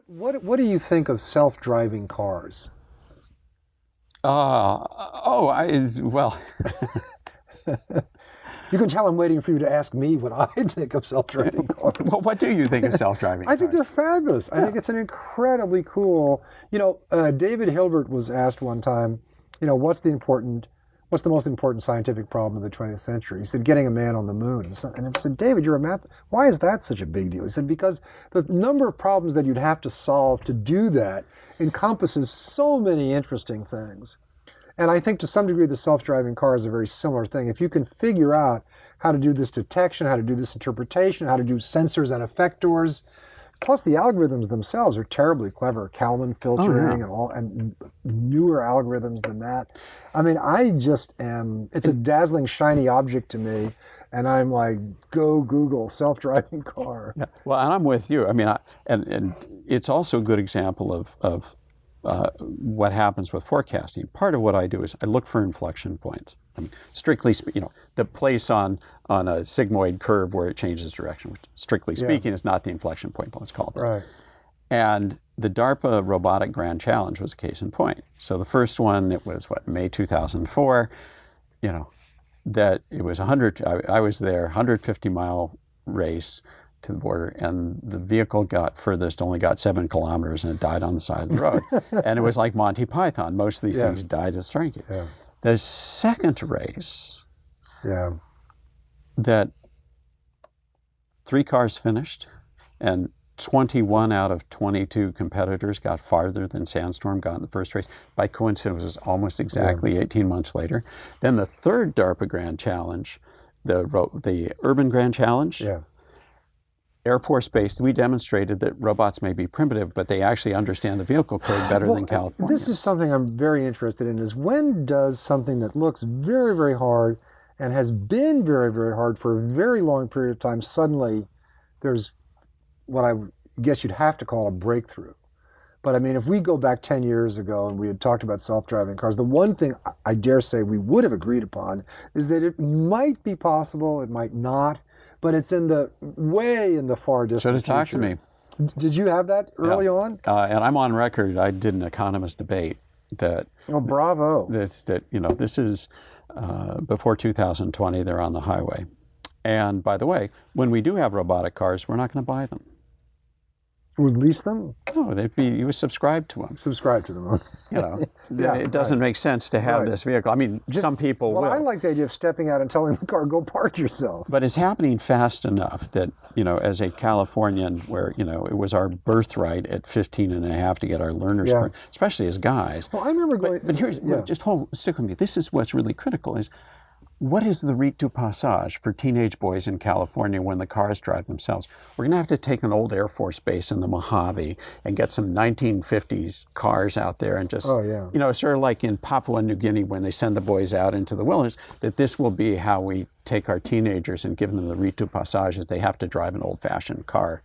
What do you think of self-driving cars? Well, You can tell I'm waiting for you to ask me what I think of self-driving cars. well, what do you think of self-driving I think cars? they're fabulous. I think it's an incredibly cool. David Hilbert was asked one time, what's the most important scientific problem of the 20th century? He said, getting a man on the moon. And I said, David, you're a math. Why is that such a big deal? He said, because the number of problems that you'd have to solve to do that encompasses so many interesting things. And I think to some degree the self-driving car is a very similar thing. If you can figure out how to do this detection, how to do this interpretation, how to do sensors and effectors, plus the algorithms themselves are terribly clever. Kalman filtering and newer algorithms than that. I mean, it's a dazzling, shiny object to me. And I'm like, go Google self-driving car. Yeah. Well, and I'm with you. I mean, and it's also a good example of what happens with forecasting. Part of what I do is I look for inflection points. I mean, strictly, the place on a sigmoid curve where it changes direction, which strictly speaking is not the inflection point, let's call it that. Right. And the DARPA Robotic Grand Challenge was a case in point. So the first one, it was May 2004, that it was I was there, 150-mile race to the border, and the vehicle got furthest, only got 7 kilometers, and it died on the side of the road. And it was like Monty Python. Most of these things died at striking. Yeah. The second race, that 3 cars finished, and 21 out of 22 competitors got farther than Sandstorm got in the first race. By coincidence, it was almost exactly 18 months later. Then the third DARPA Grand Challenge, the Urban Grand Challenge, Air Force Base, we demonstrated that robots may be primitive, but they actually understand the vehicle code better than California. This is something I'm very interested in, is when does something that looks very, very hard and has been very, very hard for a very long period of time, suddenly there's what I guess you'd have to call a breakthrough. But I mean, if we go back 10 years ago and we had talked about self-driving cars, the one thing I dare say we would have agreed upon is that it might be possible, it might not, but it's way in the far distant Should have talked to me. Did you have that early on? And I'm on record, I did an economist debate that... Oh, bravo. This is before 2020, they're on the highway. And by the way, when we do have robotic cars, we're not going to buy them. Release them? No, you would subscribe to them. Subscribe to them. It doesn't make sense to have this vehicle. I mean, some people will. I like the idea of stepping out and telling the car, go park yourself. But it's happening fast enough that, as a Californian, where, it was our birthright at 15 and a half to get our learner's permit, especially as guys. Well, I remember going... But here's, stick with me. This is what's really critical is, what is the rite du passage for teenage boys in California when the cars drive themselves? We're going to have to take an old Air Force base in the Mojave and get some 1950s cars out there and just, sort of like in Papua New Guinea when they send the boys out into the wilderness, that this will be how we take our teenagers and give them the rite du passage is they have to drive an old-fashioned car